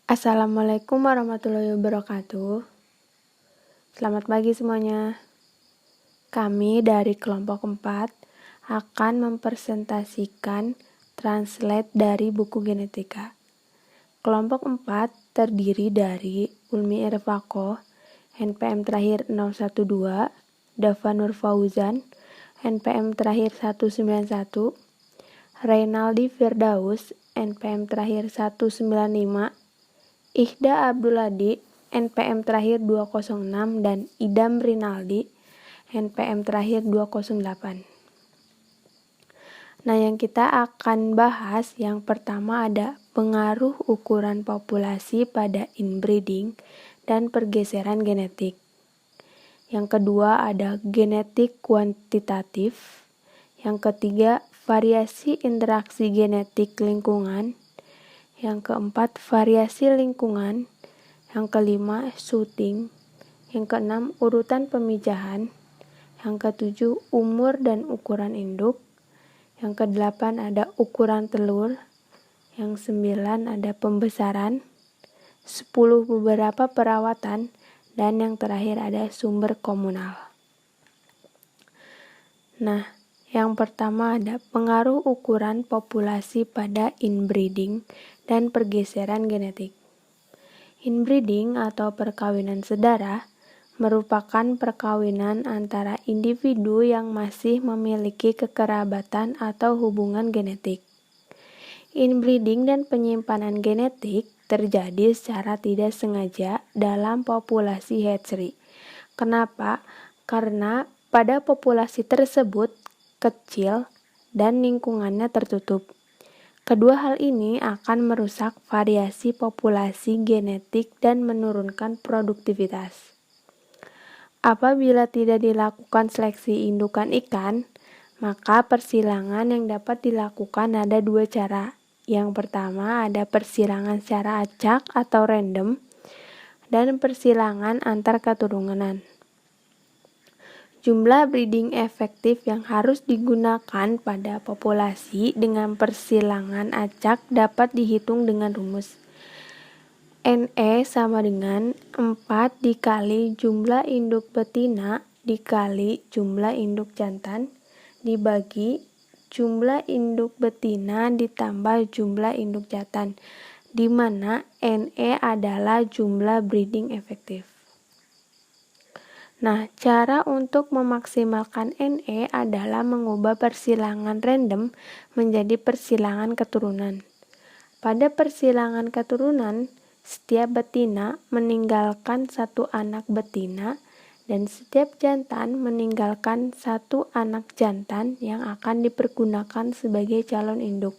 Assalamualaikum warahmatullahi wabarakatuh. Selamat pagi semuanya. Kami dari kelompok 4 akan mempresentasikan translate dari buku genetika. Kelompok 4 terdiri dari Ulmi Irfaqo, NPM terakhir 012, Dava Nur Fauzan, NPM terakhir 191, Reynaldi Firdaus, NPM terakhir 195, Ihda Abdul Hadi, NPM terakhir 206, dan Idam Rinaldi, NPM terakhir 208. Nah, yang kita akan bahas yang pertama ada pengaruh ukuran populasi pada inbreeding dan pergeseran genetik. Yang kedua ada genetik kuantitatif. Yang ketiga variasi interaksi genetik lingkungan. Yang keempat, variasi lingkungan. Yang kelima, shooting. Yang keenam, urutan pemijahan. Yang ketujuh, umur dan ukuran induk. Yang kedelapan, ada ukuran telur. Yang sembilan, ada pembesaran. 10, beberapa perawatan. Dan yang terakhir, ada sumber komunal. Nah, yang pertama ada pengaruh ukuran populasi pada inbreeding dan pergeseran genetik. Inbreeding atau perkawinan sedara merupakan perkawinan antara individu yang masih memiliki kekerabatan atau hubungan genetik. Inbreeding dan penyimpanan genetik terjadi secara tidak sengaja dalam populasi hatchery. Kenapa? Karena pada populasi tersebut kecil dan lingkungannya tertutup. Kedua hal ini akan merusak variasi populasi genetik dan menurunkan produktivitas. Apabila tidak dilakukan seleksi indukan ikan, maka persilangan yang dapat dilakukan ada dua cara. Yang pertama ada persilangan secara acak atau random dan persilangan antar keturunan. Jumlah breeding efektif yang harus digunakan pada populasi dengan persilangan acak dapat dihitung dengan rumus NE sama dengan 4 dikali jumlah induk betina dikali jumlah induk jantan dibagi jumlah induk betina ditambah jumlah induk jantan, di mana NE adalah jumlah breeding efektif. Nah, cara untuk memaksimalkan NE adalah mengubah persilangan random menjadi persilangan keturunan. Pada persilangan keturunan, setiap betina meninggalkan satu anak betina dan setiap jantan meninggalkan satu anak jantan yang akan dipergunakan sebagai calon induk.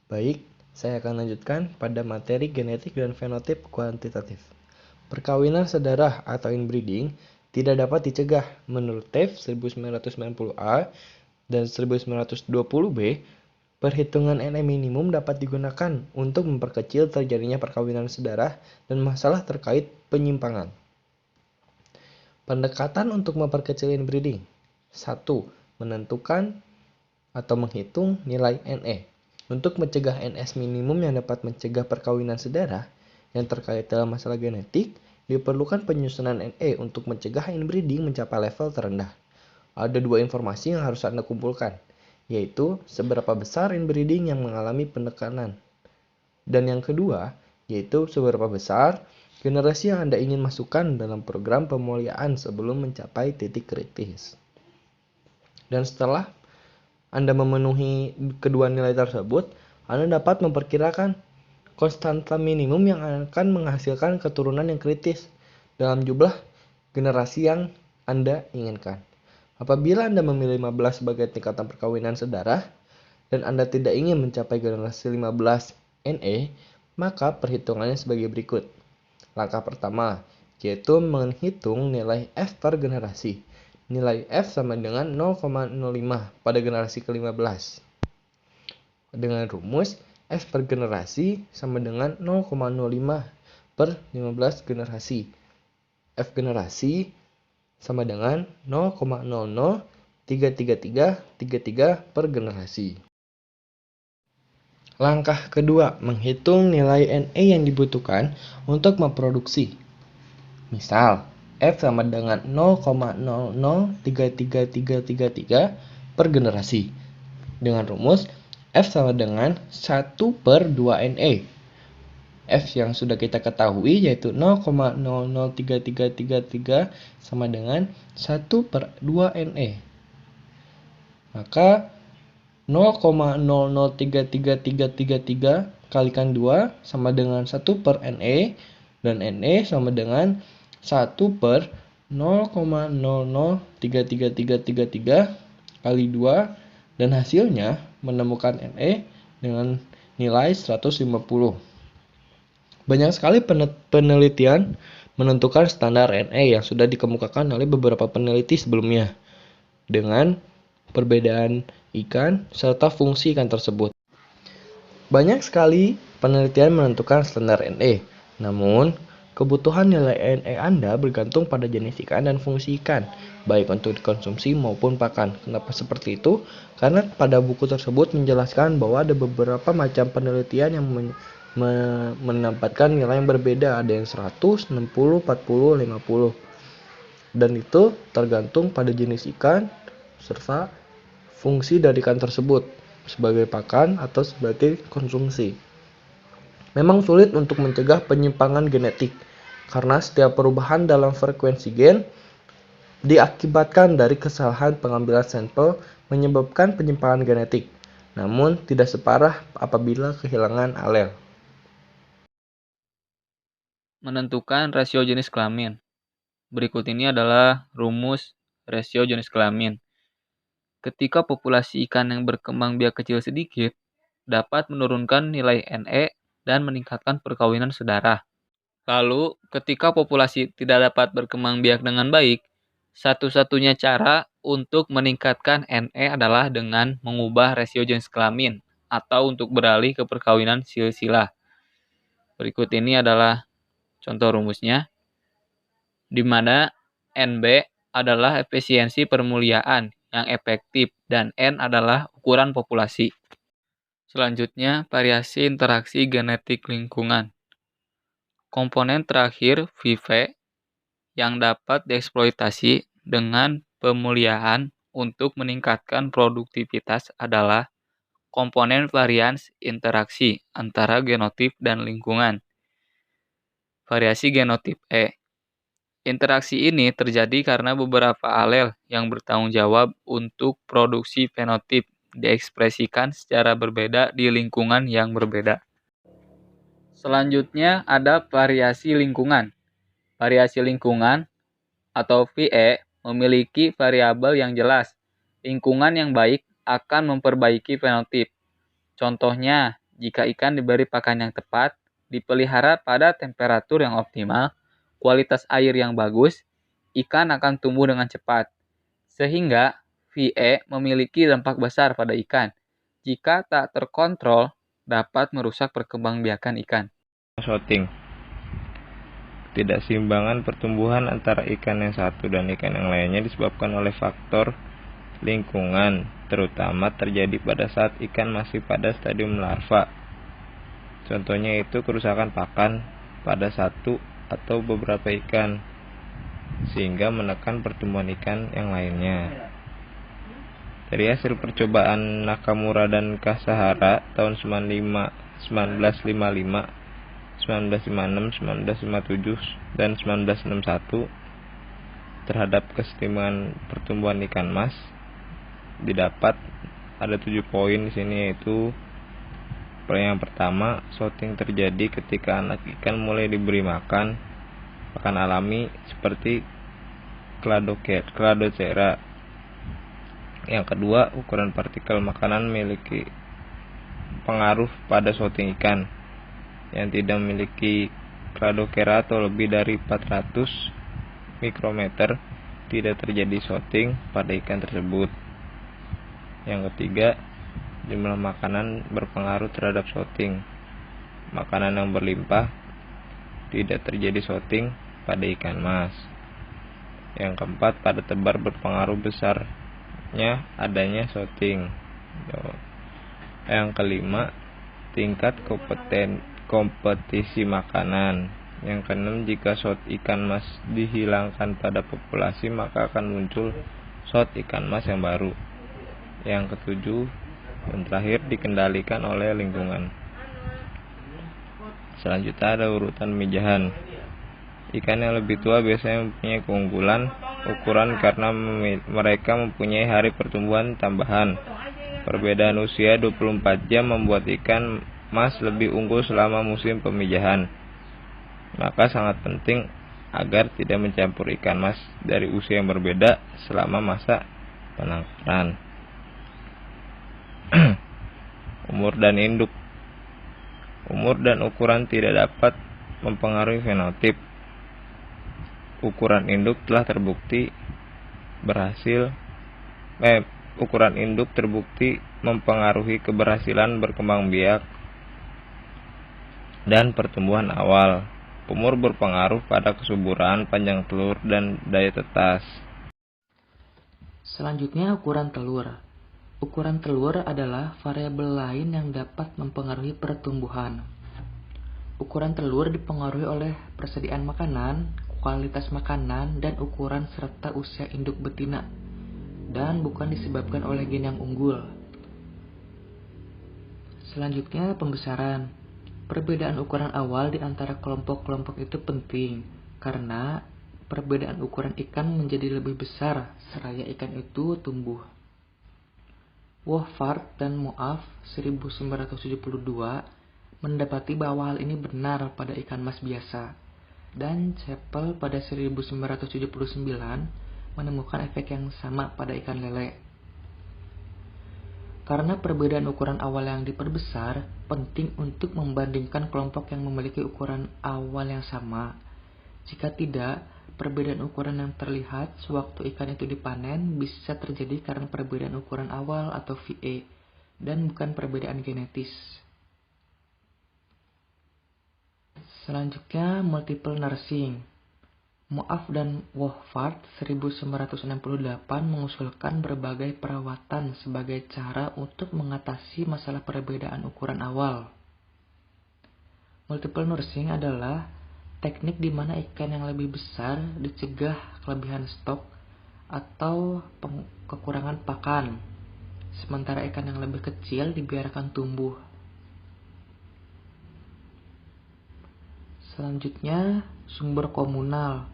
Baik, saya akan lanjutkan pada materi genetik dan fenotip kuantitatif. Perkawinan sedara atau inbreeding tidak dapat dicegah. Menurut TEF 1990A dan 1920B, perhitungan NE minimum dapat digunakan untuk memperkecil terjadinya perkawinan sedara dan masalah terkait penyimpangan. Pendekatan untuk memperkecil inbreeding. 1. Menentukan atau menghitung nilai NE. Untuk mencegah NS minimum yang dapat mencegah perkawinan sedara yang terkait dalam masalah genetik, diperlukan penyusunan NE untuk mencegah inbreeding mencapai level terendah. Ada dua informasi yang harus Anda kumpulkan, yaitu seberapa besar inbreeding yang mengalami penekanan. Dan yang kedua, yaitu seberapa besar generasi yang Anda ingin masukkan dalam program pemuliaan sebelum mencapai titik kritis. Dan setelah Anda memenuhi kedua nilai tersebut, Anda dapat memperkirakan konstanta minimum yang akan menghasilkan keturunan yang kritis dalam jumlah generasi yang Anda inginkan. Apabila Anda memilih 15 sebagai tingkatan perkawinan sedara dan Anda tidak ingin mencapai generasi 15 NE, maka perhitungannya sebagai berikut. Langkah pertama, yaitu menghitung nilai F per generasi. Nilai F sama dengan 0,05 pada generasi ke-15. Dengan rumus F per generasi sama dengan 0,05 per 15 generasi. F generasi sama dengan 0,003333 per generasi. Langkah kedua, menghitung nilai NE yang dibutuhkan untuk memproduksi. Misal, F sama dengan 0,003333 per generasi. Dengan rumus, F sama dengan 1 per 2 NE. F yang sudah kita ketahui yaitu 0,003333 sama dengan 1 per 2 NE. Maka 0,003333 kalikan 2 sama dengan 1 per NE, dan NE sama dengan 1 per 0,003333 kali 2, dan hasilnya menemukan NE dengan nilai 150. Banyak sekali penelitian menentukan standar NE yang sudah dikemukakan oleh beberapa peneliti sebelumnya dengan perbedaan ikan serta fungsi ikan tersebut. Banyak sekali penelitian menentukan standar NE, namun kebutuhan nilai NE Anda bergantung pada jenis ikan dan fungsi ikan, baik untuk dikonsumsi maupun pakan. Kenapa seperti itu? Karena pada buku tersebut menjelaskan bahwa ada beberapa macam penelitian yang menempatkan nilai yang berbeda, ada yang 100, 60, 40, 50. Dan itu tergantung pada jenis ikan serta fungsi dari ikan tersebut sebagai pakan atau sebagai konsumsi. Memang sulit untuk mencegah penyimpangan genetik karena setiap perubahan dalam frekuensi gen diakibatkan dari kesalahan pengambilan sampel menyebabkan penyimpangan genetik, namun tidak separah apabila kehilangan alel. Menentukan rasio jenis kelamin. Berikut ini adalah rumus rasio jenis kelamin. Ketika populasi ikan yang berkembang biak kecil sedikit, dapat menurunkan nilai NE dan meningkatkan perkawinan sedarah. Lalu, ketika populasi tidak dapat berkembang biak dengan baik, satu-satunya cara untuk meningkatkan NE adalah dengan mengubah rasio jenis kelamin atau untuk beralih ke perkawinan silsilah. Berikut ini adalah contoh rumusnya, di mana NB adalah efisiensi permuliaan yang efektif dan N adalah ukuran populasi. Selanjutnya, variasi interaksi genetik lingkungan. Komponen terakhir, VV, yang dapat dieksploitasi dengan pemuliaan untuk meningkatkan produktivitas adalah komponen varians interaksi antara genotip dan lingkungan. Variasi genotip E. Interaksi ini terjadi karena beberapa alel yang bertanggung jawab untuk produksi fenotip diekspresikan secara berbeda di lingkungan yang berbeda. Selanjutnya ada variasi lingkungan. Variasi lingkungan atau VE memiliki variabel yang jelas. Lingkungan yang baik akan memperbaiki fenotip. Contohnya, jika ikan diberi pakan yang tepat, dipelihara pada temperatur yang optimal, kualitas air yang bagus, ikan akan tumbuh dengan cepat. Sehingga VE memiliki dampak besar pada ikan. Jika tak terkontrol, dapat merusak perkembangbiakan ikan. Shooting. Ketidakseimbangan pertumbuhan antara ikan yang satu dan ikan yang lainnya disebabkan oleh faktor lingkungan, terutama terjadi pada saat ikan masih pada stadium larva. Contohnya itu kerusakan pakan pada satu atau beberapa ikan, sehingga menekan pertumbuhan ikan yang lainnya. Dari hasil percobaan Nakamura dan Kasahara tahun 1955, 1956, 1957, dan 1961 terhadap kesetimbangan pertumbuhan ikan mas, didapat ada 7 poin di sini, yaitu yang pertama, shooting terjadi ketika anak ikan mulai diberi makan alami seperti Cladocera. Yang kedua, ukuran partikel makanan memiliki pengaruh pada shooting ikan. Yang tidak memiliki Cladocera atau lebih dari 400 mikrometer tidak terjadi shooting pada ikan tersebut. Yang ketiga, jumlah makanan berpengaruh terhadap shooting. Makanan yang berlimpah tidak terjadi shooting pada ikan mas. Yang keempat, pada tebar berpengaruh besarnya adanya shooting. Yang kelima, tingkat kompetisi makanan. Yang keenam, jika shot ikan mas dihilangkan pada populasi, maka akan muncul shot ikan mas yang baru. Yang ketujuh dan terakhir, dikendalikan oleh lingkungan. Selanjutnya ada urutan pemijahan. Ikan yang lebih tua biasanya mempunyai keunggulan ukuran karena mereka mempunyai hari pertumbuhan tambahan. Perbedaan usia 24 jam membuat ikan mas lebih unggul selama musim pemijahan. Maka sangat penting agar tidak mencampur ikan mas dari usia yang berbeda selama masa penangkaran. Umur dan induk. Umur dan ukuran tidak dapat mempengaruhi fenotip. Ukuran induk terbukti mempengaruhi keberhasilan berkembang biak dan pertumbuhan awal. Umur berpengaruh pada kesuburan, panjang telur, dan daya tetas. Selanjutnya, ukuran telur. Ukuran telur adalah variabel lain yang dapat mempengaruhi pertumbuhan. Ukuran telur dipengaruhi oleh persediaan makanan, kualitas makanan, dan ukuran serta usia induk betina, dan bukan disebabkan oleh gen yang unggul. Selanjutnya, pembesaran. Perbedaan ukuran awal di antara kelompok-kelompok itu penting, karena perbedaan ukuran ikan menjadi lebih besar seraya ikan itu tumbuh. Wohlfahrt dan Moaf 1972 mendapati bahwa hal ini benar pada ikan mas biasa, dan Chappell pada 1979 menemukan efek yang sama pada ikan lele. Karena perbedaan ukuran awal yang diperbesar, penting untuk membandingkan kelompok yang memiliki ukuran awal yang sama. Jika tidak, perbedaan ukuran yang terlihat sewaktu ikan itu dipanen bisa terjadi karena perbedaan ukuran awal atau VA, dan bukan perbedaan genetis. Selanjutnya, multiple nursing. Moaf dan Wohlfahrt 1968 mengusulkan berbagai perawatan sebagai cara untuk mengatasi masalah perbedaan ukuran awal. Multiple nursing adalah teknik di mana ikan yang lebih besar dicegah kelebihan stok atau kekurangan pakan, sementara ikan yang lebih kecil dibiarkan tumbuh. Selanjutnya, sumber komunal.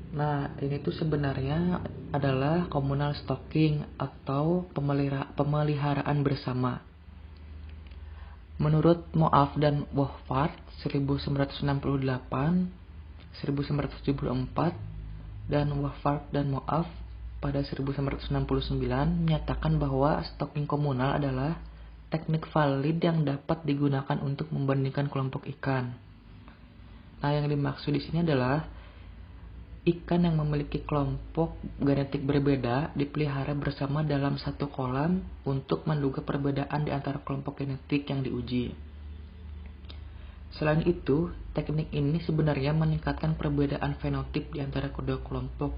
Nah, ini tuh sebenarnya adalah communal stocking atau pemeliharaan bersama. Menurut Moaf dan Wohlfahrt 1968, 1974, dan Wohlfahrt dan Moaf pada 1969 menyatakan bahwa stocking komunal adalah teknik valid yang dapat digunakan untuk membandingkan kelompok ikan. Nah, yang dimaksud di sini adalah ikan yang memiliki kelompok genetik berbeda dipelihara bersama dalam satu kolam untuk menduga perbedaan di antara kelompok genetik yang diuji. Selain itu, teknik ini sebenarnya meningkatkan perbedaan fenotip di antara kedua kelompok,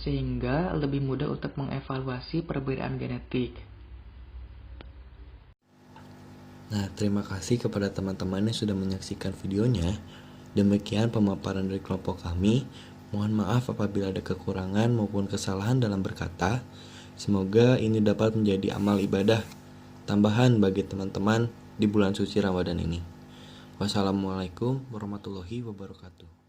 sehingga lebih mudah untuk mengevaluasi perbedaan genetik. Nah, terima kasih kepada teman-teman yang sudah menyaksikan videonya. Demikian pemaparan dari kelompok kami. Mohon maaf apabila ada kekurangan maupun kesalahan dalam berkata. Semoga ini dapat menjadi amal ibadah tambahan bagi teman-teman di bulan suci Ramadan ini. Wassalamualaikum warahmatullahi wabarakatuh.